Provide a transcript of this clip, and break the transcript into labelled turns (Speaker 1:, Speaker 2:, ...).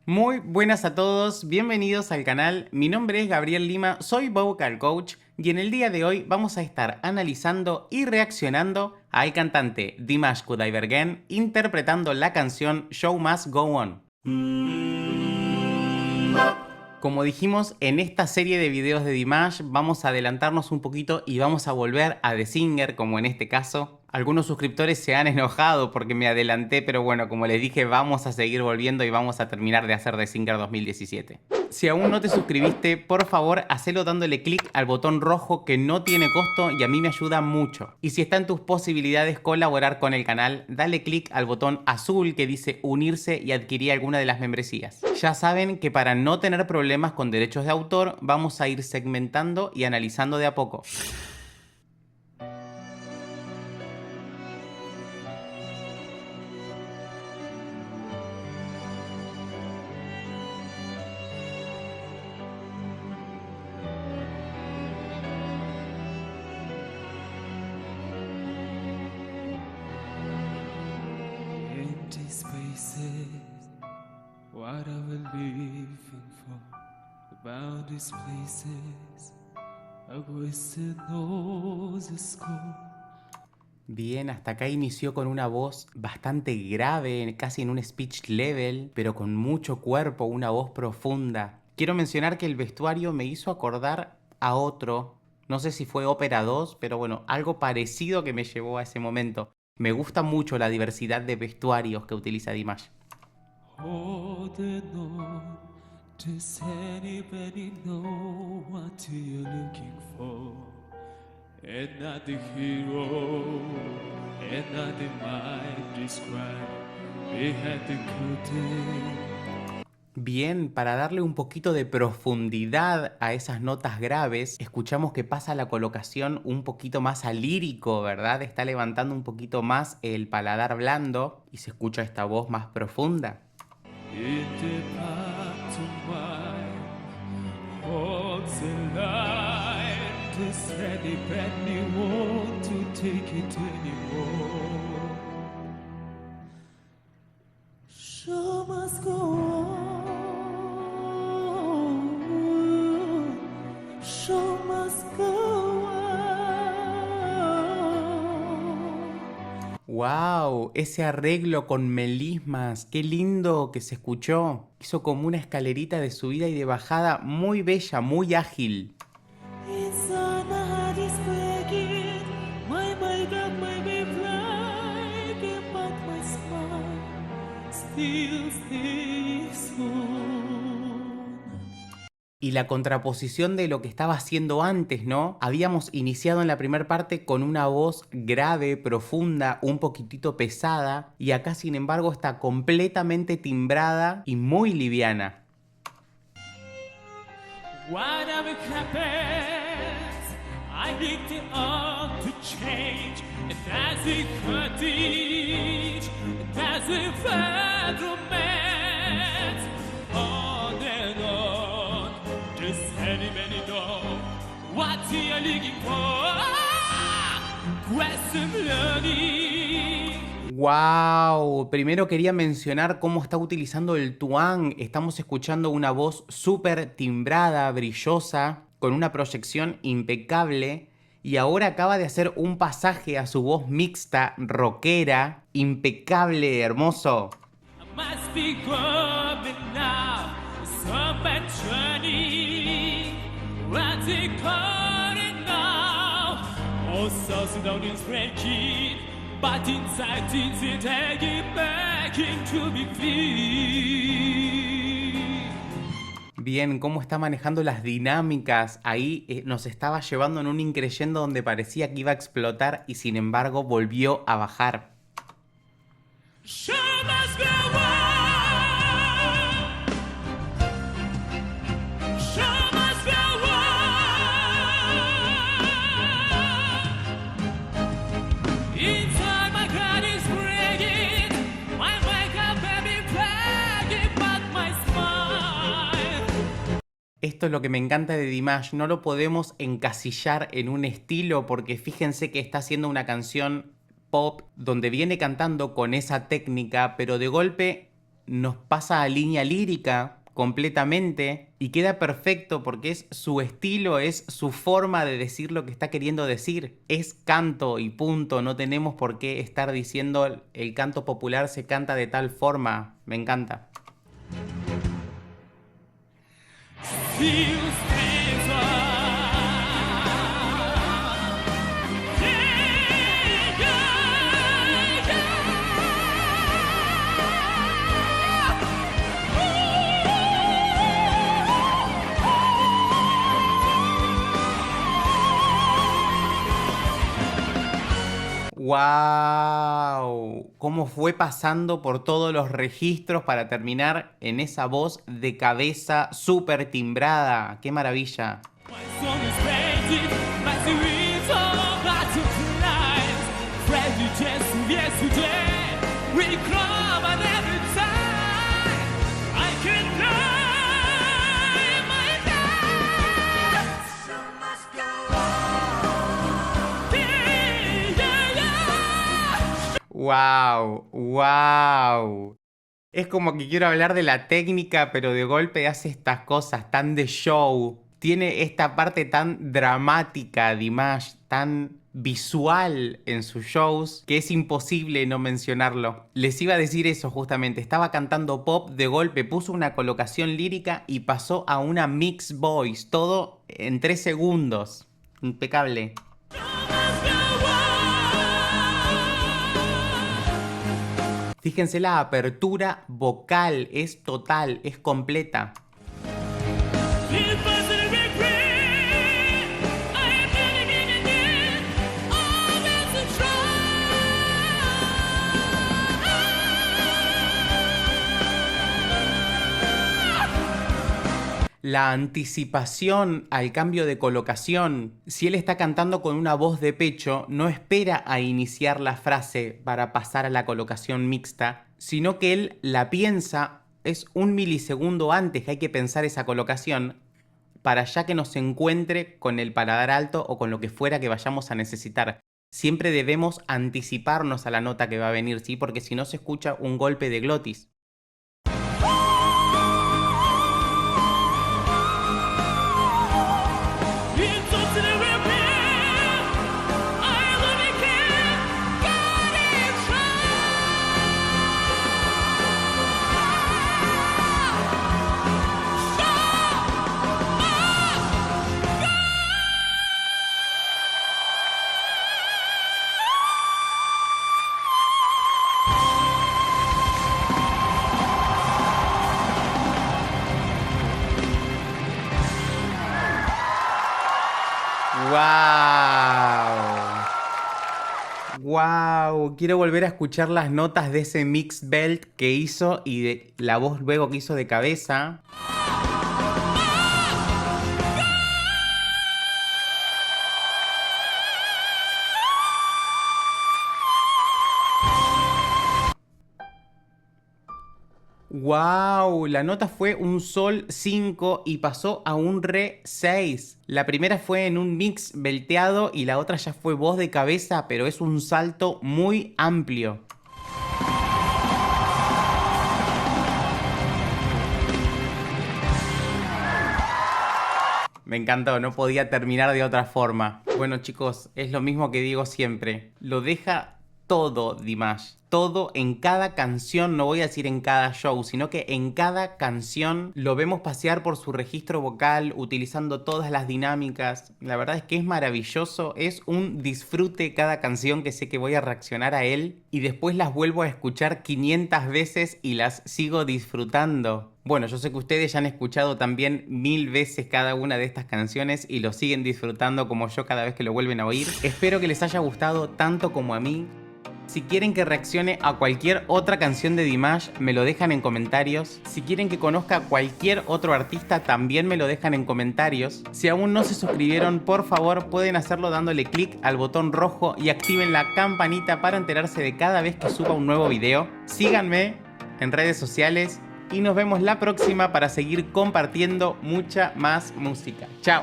Speaker 1: Muy buenas a todos, bienvenidos al canal. Mi nombre es Gabriel Lima, soy Vocal Coach y en el día de hoy vamos a estar analizando y reaccionando al cantante Dimash Kudaibergen interpretando la canción Show Must Go On. Como dijimos, en esta serie de videos de Dimash vamos a adelantarnos un poquito y vamos a volver a The Singer, como en este caso. Algunos suscriptores se han enojado porque me adelanté, pero bueno, como les dije, vamos a seguir volviendo y vamos a terminar de hacer The Singer 2017. Si aún no te suscribiste, por favor, hacelo dándole clic al botón rojo que no tiene costo y a mí me ayuda mucho. Y si está en tus posibilidades colaborar con el canal, dale clic al botón azul que dice unirse y adquirir alguna de las membresías. Ya saben que para no tener problemas con derechos de autor, vamos a ir segmentando y analizando de a poco.
Speaker 2: Empty spaces, what I will living for. About these places, a wasted nose score.
Speaker 1: Bien, hasta acá inició con una voz bastante grave, casi en un speech level, pero con mucho cuerpo, una voz profunda. Quiero mencionar que el vestuario me hizo acordar a otro, no sé si fue Ópera 2, pero bueno, algo parecido que me llevó a ese momento. Me gusta mucho la diversidad de vestuarios que utiliza Dimash.
Speaker 2: Holding on, does anybody know what you're looking for? And not the hero, and not the mind described. Behind the curtain.
Speaker 1: Bien, para darle un poquito de profundidad a esas notas graves, escuchamos que pasa la colocación un poquito más a lírico, ¿verdad? Está levantando un poquito más el paladar blando y se escucha esta voz más profunda.
Speaker 2: In the path to mine, holds the line. Does anybody want to take it anymore? Show must go on. Show must go on.
Speaker 1: ¡Wow! Ese arreglo con melismas, qué lindo que se escuchó. Hizo como una escalerita de subida y de bajada muy bella, muy ágil.
Speaker 2: It's on the hardest breaking. My makeup may be flagging, but my smile still stays on.
Speaker 1: Y la contraposición de lo que estaba haciendo antes, ¿no? Habíamos iniciado en la primera parte con una voz grave, profunda, un poquitito pesada, y acá sin embargo está completamente timbrada y muy liviana.
Speaker 2: Whatever happens, I need the all to change. And as it continues, and as it fed romance, on and on, does anybody know what you're looking for? Question learning.
Speaker 1: ¡Wow! Primero quería mencionar cómo está utilizando el twang. Estamos escuchando una voz súper timbrada, brillosa, con una proyección impecable. Y ahora acaba de hacer un pasaje a su voz mixta, rockera, impecable, hermoso.
Speaker 2: I must be going now. Some journey. What's it calling now? Oh, South Sudan is breaking, but inside it's taking back into be free.
Speaker 1: Bien, cómo está manejando las dinámicas. Ahí nos estaba llevando en un increyendo donde parecía que iba a explotar y sin embargo volvió a bajar.
Speaker 2: Show must go on. Show must go on. Inside my heart is breaking. My makeup baby flagging, but my smile.
Speaker 1: Esto es lo que me encanta de Dimash, no lo podemos encasillar en un estilo porque fíjense que está haciendo una canción pop donde viene cantando con esa técnica, pero de golpe nos pasa a línea lírica completamente y queda perfecto porque es su estilo, es su forma de decir lo que está queriendo decir. Es canto y punto, no tenemos por qué estar diciendo el canto popular se canta de tal forma. Me encanta.
Speaker 2: Feels better. Yeah, yeah,
Speaker 1: ¡Wow! Cómo fue pasando por todos los registros para terminar en esa voz de cabeza súper timbrada. ¡Qué maravilla!
Speaker 2: My song is painted, my dreams are butterflies. Freddy just yesterday, we club at every time. I can fly my dance. You must go on. Yeah, yeah, yeah.
Speaker 1: ¡Wow! ¡Wow! Es como que quiero hablar de la técnica, pero de golpe hace estas cosas tan de show. Tiene esta parte tan dramática, Dimash, tan visual en sus shows, que es imposible no mencionarlo. Les iba a decir eso justamente. Estaba cantando pop, de golpe puso una colocación lírica y pasó a una mixed voice. Todo en 3 segundos. Impecable. Fíjense, la apertura vocal es total, es completa.
Speaker 2: It wasn't a regret. I am living in it. Always a try.
Speaker 1: La anticipación al cambio de colocación. Si él está cantando con una voz de pecho, no espera a iniciar la frase para pasar a la colocación mixta, sino que él la piensa, es 1 milisegundo antes que hay que pensar esa colocación, para ya que nos encuentre con el paladar alto o con lo que fuera que vayamos a necesitar. Siempre debemos anticiparnos a la nota que va a venir, ¿sí? Porque si no se escucha un golpe de glotis.
Speaker 2: It's totally repair. I really can't get it
Speaker 1: ¡Wow! Quiero volver a escuchar las notas de ese mix belt que hizo y de la voz luego que hizo de cabeza. ¡Wow! La nota fue un sol 5 y pasó a un re 6. La primera fue en un mix belteado y la otra ya fue voz de cabeza, pero es un salto muy amplio. Me encantó, no podía terminar de otra forma. Bueno, chicos, es lo mismo que digo siempre. Lo deja todo Dimash. Todo en cada canción, no voy a decir en cada show, sino que en cada canción lo vemos pasear por su registro vocal, utilizando todas las dinámicas. La verdad es que es maravilloso, es un disfrute cada canción que sé que voy a reaccionar a él y después las vuelvo a escuchar 500 veces y las sigo disfrutando. Bueno, yo sé que ustedes ya han escuchado también 1000 veces cada una de estas canciones y lo siguen disfrutando como yo cada vez que lo vuelven a oír. Espero que les haya gustado tanto como a mí. Si quieren que reaccione a cualquier otra canción de Dimash, me lo dejan en comentarios. Si quieren que conozca a cualquier otro artista, también me lo dejan en comentarios. Si aún no se suscribieron, por favor, pueden hacerlo dándole clic al botón rojo y activen la campanita para enterarse de cada vez que suba un nuevo video. Síganme en redes sociales y nos vemos la próxima para seguir compartiendo mucha más música. ¡Chao!